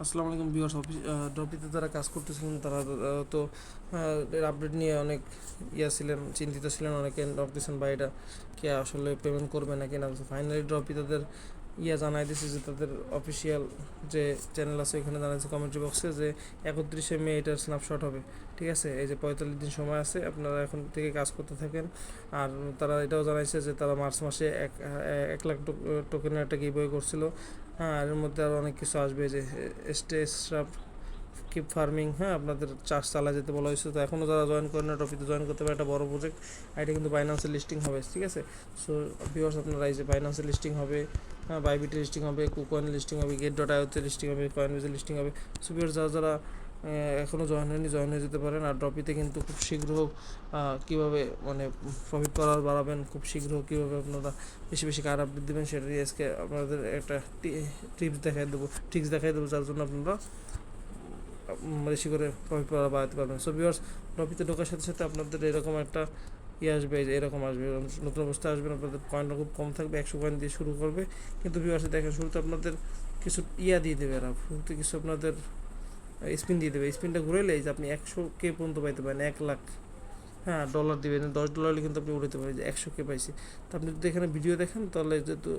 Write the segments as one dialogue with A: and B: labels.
A: আসসালামু আলাইকুম ভিউয়ার্স। ড্রপিতে যারা কাজ করতেছিলেন তারা তো এর আপডেট নিয়ে অনেক ছিলেন, চিন্তিত ছিলেন, অনেকে ভাবতেছেন বা এটা কে আসলে পেমেন্ট করবে নাকি না। ফাইনালি ড্রপি তাদের জানাই দিয়েছে যে তাদের অফিসিয়াল যে চ্যানেল আছে ওইখানে জানাইছে কমেন্ট্রি বক্সে যে 31শে মে এটার স্ন্যাপশট হবে। ঠিক আছে, এই যে 45 দিন সময় আছে, আপনারা এখন থেকে কাজ করতে থাকেন। আর তারা এটাও জানাইছে যে তারা মার্চ মাসে 1 লাখ টোকেনের একটা গিভওয়ে করছিল। হ্যাঁ, এর মধ্যে আরও অনেক কিছু আসবে, যে স্টেসরাপ কিপ ফার্মিং, হ্যাঁ আপনাদের চাষ চালা যেতে বলা হয়েছে। তো এখনও যারা জয়েন করেন না টপিতে জয়েন করতে পারে, একটা বড় প্রজেক্ট। আর এটা কিন্তু বাইন্যান্সে লিস্টিং হবে, ঠিক আছে। সো ভিউয়ার্স, আপনারা এই যে বাইন্যান্সে লিস্টিং হবে, হ্যাঁ বাইবিটে লিস্টিং হবে, কুকয়েন লিস্টিং হবে, গেট.আইওতে লিস্টিং হবে, কয়েনবেজে লিস্টিং হবে। সো ভিউয়ার্স, যারা যারা এখনও জয়েন হয়নি জয়েন হয়ে যেতে পারেন। আর ড্রপিতে কিন্তু খুব শীঘ্র কীভাবে মানে প্রফিট করার বাড়াবেন, খুব শীঘ্র কীভাবে আপনারা বেশি বেশি কার আপডেট দেবেন, সেটা দিয়ে আজকে আপনাদের একটা ট্রিক্স দেখাই দেবো, যার জন্য আপনারা বেশি করে প্রফিট করা বাড়াতে পারবেন। সো ভিউয়ার্স, প্রফিটে ঢোকার সাথে সাথে আপনাদের এরকম একটা আসবে, যে এরকম আসবে, নতুন অবস্থায় আসবেন, আপনাদের পয়েন্টটা খুব কম থাকবে, 100 পয়েন্ট দিয়ে শুরু করবে। কিন্তু ভিউয়ার্স দেখেন, শুরুতে আপনাদের কিছু দিয়ে দেবে, এরা শুরুতে কিছু আপনাদের স্পিন দিয়ে দেবে। স্পিনটা ঘুরাইলে যে আপনি 100K পর্যন্ত পাইতে পারেন, 1 লাখ, হ্যাঁ ডলার দিবেন। $10 কিন্তু আপনি উঠাতে পারেন, যে 100K পাইছি। তো আপনি যদি এখানে ভিডিও দেখেন তাহলে যেহেতু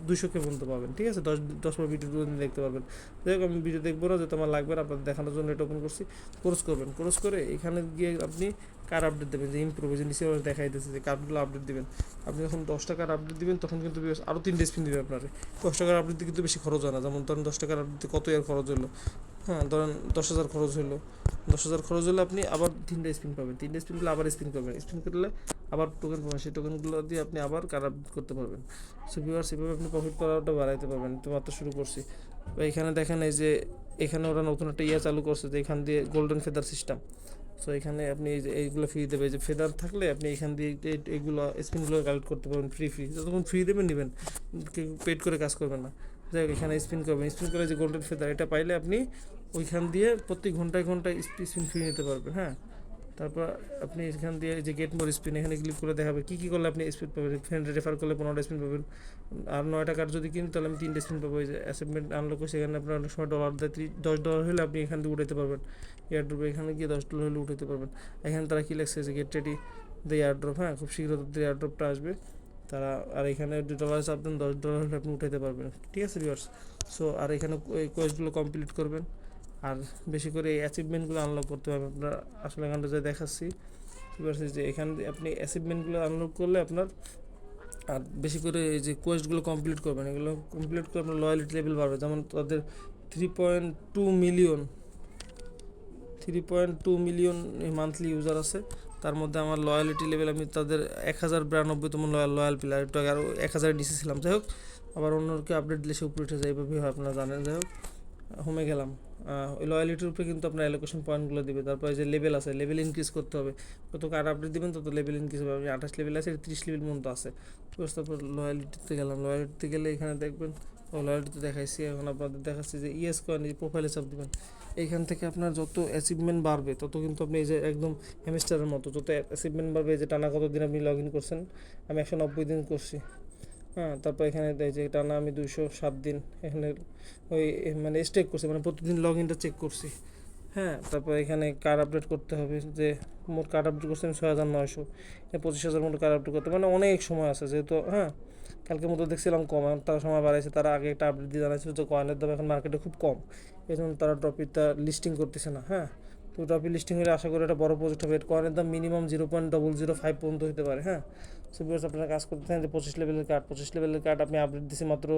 A: 200K পর্যন্ত পাবেন, ঠিক আছে। 10 বার ভিডিও দেখতে পারবেন। যাই হোক, আমি ভিডিও দেখবো না, যেহেতু আমার লাগবে না, আপনাদের দেখানোর জন্য এটা ওপেন করছি। ক্রস করবেন, ক্রস করে এখানে গিয়ে আপনি কার আপডেট দেবেন, যে ইমপ্রুভ, যে নিচে দেখাই দিচ্ছে যে কার্ডগুলো আপডেট দিবেন। আপনি যখন 10 টাকার আপডেট দিবেন তখন কিন্তু আরও 3টে স্পিন দেবে আপনার। 10 টাকার আপডেট কিন্তু বেশি খরচ হয় না, যেমন ধরেন 10 টাকার আপডেট কত ইয়ার খরচ হলো, হ্যাঁ ধরেন 10,000 খরচ হলো। 10,000 খরচ হলে আপনি আবার 3টে স্পিন পাবেন, 3টে স্পিন করলে আবার স্পিন করবেন, স্পিন করলে আবার টোকেন পাবেন, সেই টোকেনগুলো দিয়ে আপনি আবার কার আপডেট করতে পারবেন। সো ভিউয়ার্স, এভাবে আপনি প্রফিট করাটা বাড়াইতে পারবেন। তো মাত্র শুরু করছি। বা এখানে দেখেন, এই যে এখানে ওরা নতুন একটা চালু করছে, যে এখান দিয়ে গোল্ডেন ফেদার সিস্টেম। সো এখানে আপনি এই যে এইগুলো ফ্রি দেবে, যে ফেদার থাকলে আপনি এখান দিয়ে এইগুলো স্পিনগুলো কালেক্ট করতে পারবেন ফ্রি। যতক্ষণ ফ্রি দেবেন নেবেন, পেড করে কাজ করবেন না। যাই হোক, এখানে স্পিন করবেন, স্পিন করে যে গোল্ডেন ফেদার এটা পাইলে আপনি ওইখান দিয়ে প্রতি ঘন্টায় ঘন্টায় স্পিন ফ্রি নিতে পারবেন। হ্যাঁ, তারপর আপনি এখান দিয়ে যে গেট মোর স্পিন, এখানে ক্লিক করে দেখাবে কী কী করলে আপনি স্পিন পাবেন। ফ্রেন্ড রেফার করলে 15টা স্পিন পাবেন। আর 9 টাকার যদি কিন তাহলে আমি 3টে স্পিন পাবো। এই যে অ্যাসেটমেন্ট আনলক, সেখানে আপনার অনেক সময় ডলার দেয়, $10 হলে আপনি এখান থেকে উঠাতে পারবেন। এয়ারড্রপে এখানে গিয়ে $10 হলে উঠাতে পারবেন। এখানে তারা কী লেগছে, যে গেট রেডি দ্য এয়ারড্রপ। হ্যাঁ, খুব শীঘ্র তাদের এয়ারড্রপটা আসবে। তারা আর এখানে $2 চাপ দেন, $10 হলে আপনি উঠাতে পারবেন, ঠিক আছে ভিউয়ার্স। সো আর এখানে এই কোয়েস্টগুলো কমপ্লিট করবেন, আর বেশি করে এই অ্যাচিভমেন্টগুলো আনলক করতে হবে আপনার। আসলে এখানটা যে দেখাচ্ছি, যে এখান এখানে অ্যাচিভমেন্টগুলো আনলক করলে আপনার, আর বেশি করে এই যে কোয়েস্টগুলো কমপ্লিট করবেন, এগুলো কমপ্লিট করে আপনার লয়ালিটি লেভেল বাড়বে। যেমন তাদের 3.2 মিলিয়ন 3.2 মিলিয়ন মান্থলি ইউজার আছে। তার মধ্যে আমার লয়ালিটি লেভেল, আমি তাদের 1092তম লয়াল প্লেয়ার, একটু আগে আরও 1000 নিচে ছিলাম। যাই হোক, আবার অন্যকে আপডেট দিলে সে উপরে উঠে যায়, এইভাবে হয়, আপনারা জানেন। যাই হোক, হোমে গেলাম। ওই লয়ালিটির উপরে কিন্তু আপনার অ্যালোকেশন পয়েন্টগুলো দিবে। তারপরে যে লেভেল আছে, লেভেল ইনক্রিজ করতে হবে। যত কার্ড আপডেট দিবেন তত লেভেল ইনক্রিজ হবে। আমি 28 লেভেল আছে, 30 লেভেল পর্যন্ত আছে। তারপর লয়ালিটিতে গেলাম, লয়ালিটিতে গেলে এখানে দেখবেন, লয়ালিটিতে দেখাইছি। এখন আপনাদের দেখাচ্ছি যে ইএস কয়েন, এই প্রোফাইলে চাপ দিবেন। এইখান থেকে আপনার যত অ্যাচিভমেন্ট বাড়বে তত কিন্তু আপনি এই যে একদম হ্যামস্টারের মতো যত অ্যাচিভমেন্ট বাড়বে, যে টানা কতদিন আপনি লগ ইন করছেন, আমি 190 দিন করছি। হ্যাঁ, তারপর এখানে দেয় যে টানা আমি 207 দিন এখানে ওই মানে স্টেক করছি, মানে প্রতিদিন লগ ইনটা চেক করছি। হ্যাঁ, তারপর এখানে কার্ড আপডেট করতে হবে, যে মোট কার্ড আপডেট করছি আমি 6,900, 25,000 মতো কার্ড আপডেট করতে, মানে অনেক সময় আছে যেহেতু। হ্যাঁ, কালকে মতো দেখছিলাম কম, তারা সময় বাড়াইছে। তারা আগে একটা আপডেট দিয়ে জানাইছিল যে কয়েনের দাম এখন মার্কেটে খুব কম, এই জন্য তারা টপিকটা লিস্টিং করতেছে না। হ্যাঁ, তো টপিক লিস্টিং হলে আশা করি একটা বড় প্রজেক্ট হবে। কয়েনের দাম মিনিমাম 0.005 পর্যন্ত হতে পারে। হ্যাঁ, সো বিকজ আপনারা কাজ করতে থাকেন, যে 25 লেভেলের কার্ড আপনি আপডেট দিচ্ছি মাত্র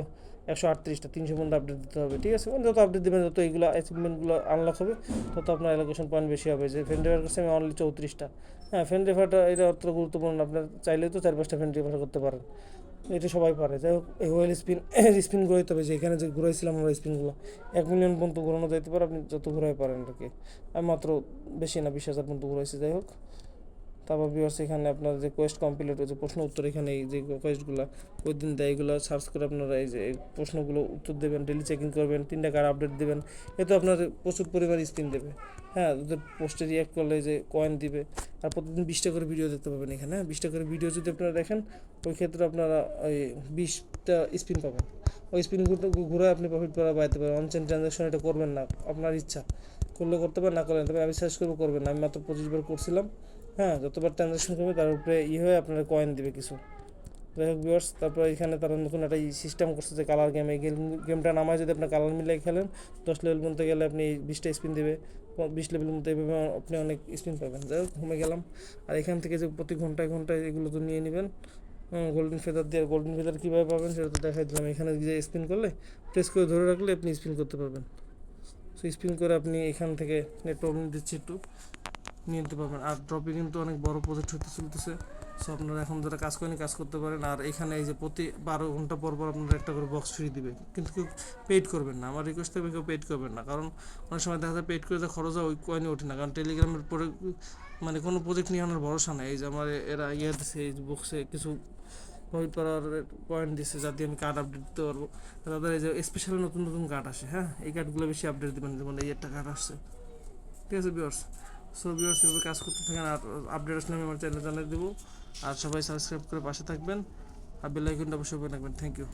A: 138টা, 300 পর্যন্ত আপডেট দিতে হবে, ঠিক আছে। মানে যত আপডেট দেবেন, যত এইগুলো অ্যাচিভমেন্টগুলো আনলক হবে, তত আপনার অ্যালোকেশন পয়েন্ট বেশি হবে। যে ফ্রেন্ড রেফার করছে আমি অনলি 34টা। হ্যাঁ, ফ্রেন্ড রেফারটা এটা অত গুরুত্বপূর্ণ না, আপনার চাইলেও তো 4-5টা ফ্রেন্ড রেফার করতে পারেন, এটা সবাই পারে। যাই হোক, এই ওয়েল স্পিন স্পিন ঘুরাইতে হবে, যে এখানে যে ঘুরাইছিলাম আমরা স্পিনগুলো 1 মিলিয়ন পর্যন্ত ঘুরানো যেতে পারে, আপনি যত ঘুরাই পারেন আর কি। আমি মাত্র বেশি না, 20,000 পর্যন্ত ঘুরাইছি। যাই হোক, তারপর ভিউয়ার্স এখানে আপনার যে কোয়েস্ট কমপ্লিট হয়েছে, প্রশ্ন উত্তর, এখানে এই যে কোয়েস্টগুলো ওই দিন দেয়, এগুলো সার্চ করে আপনারা এই যে এই প্রশ্নগুলো উত্তর দেবেন, ডেলি চেকিং করবেন, 3 টাকার আপডেট দেবেন। এতে আপনার প্রচুর পরিমাণ স্পিন দেবে। হ্যাঁ, ওদের পোস্টে রিয়াক্ট করলে যে কয়েন দিবে। আর প্রতিদিন 20টা করে ভিডিও দেখতে পাবেন এখানে। হ্যাঁ, 20টা করে ভিডিও যদি আপনারা দেখেন, ওই ক্ষেত্রে আপনারা ওই 20টা স্পিন পাবেন। ওই স্পিন ঘুরে আপনি প্রফিট করা পাইতে পারেন। অনচেন ট্রানজাকশন এটা করবেন না, আপনার ইচ্ছা, করলে করতে পারেন, না করলেন। তবে আমি সাজেস্ট করবো করবেন না। আমি মাত্র 25 বার করছিলাম। হ্যাঁ, যতবার ট্রানজাকশন করবে তার উপরে হয়ে আপনার কয়েন দিবে কিছু। যাই হোক ভিউয়ার্স, তারপর এখানে তারা নতুন একটা সিস্টেম করছে যে কালার গেম। এই গেমটা নামায় যদি আপনার কালার মিলিয়ে খেলেন 10 লেভেল পর্যন্ত গেলে আপনি 20টা স্পিন দেবে, 20 লেভেল মতো এইভাবে আপনি অনেক স্পিন পাবেন। যাই হোক, ঘুমে গেলাম। আর এখান থেকে যে প্রতি ঘন্টায় ঘন্টায় এগুলো তো নিয়ে নেবেন গোল্ডেন ফেদার দিয়ে। গোল্ডেন ফেদার কীভাবে পাবেন সেটা তো দেখাই দিলাম। এখানে যে স্পিন করলে প্রেস করে ধরে রাখলে আপনি স্পিন করতে পারবেন। সো স্পিন করে আপনি এখান থেকে নেট প্রবলেম দিচ্ছি একটু নিয়ে নিতে পারবেন। আর ড্রপে কিন্তু অনেক বড় প্রজেক্ট হতে চলতেছে। সো আপনারা এখন যারা কাজ করেন কাজ করতে পারেন। আর এখানে এই যে প্রতি 12 ঘন্টা পর পর আপনারা একটা করে বক্স ফ্রি দিবে, কিন্তু কেউ পেইড করবেন না। আমার রিকোয়েস্ট থাকবে কেউ পেইড করবেন না, কারণ অনেক সময় দেখা যায় পেইড করে যা খরচ হয় ওই কয়েনই ওঠে না। কারণ টেলিগ্রামের পরে মানে কোনো প্রজেক্ট নিয়ে আনার ভরসা নেই। এই যে আমার এরা দিচ্ছে, এই বক্সে কিছু প্রফিট করার পয়েন্ট দিচ্ছে যাতে আমি কার্ড আপডেট দিতে পারবো। তাদের এই যে স্পেশাল নতুন নতুন কার্ড আসে, হ্যাঁ, এই কার্ডগুলো বেশি আপডেট দেবেন। যেমন এই একটা কার্ড আসছে, ঠিক আছে ভিউয়ার্স। সো ভিউয়ার্স, এভাবে কাজ করতে থাকেন। আর আপডেট আসলে আমি আমার চ্যানেলে জানিয়ে দেবো। আর সবাই সাবস্ক্রাইব করে পাশে থাকবেন, আর বেল আইকনটা অবশ্যই রাখবেন। Thank you.